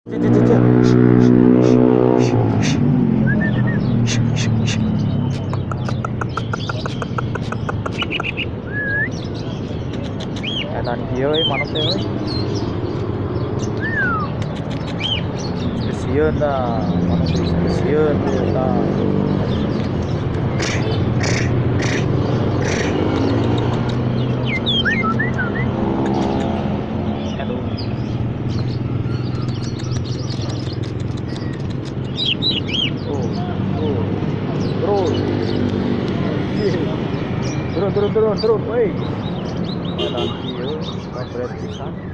Edan kieu manuk teh euy. Sieun dah, manuk teh sieun teh tah. Aduh. Turun, woi. Edan kieu, kampret pisan.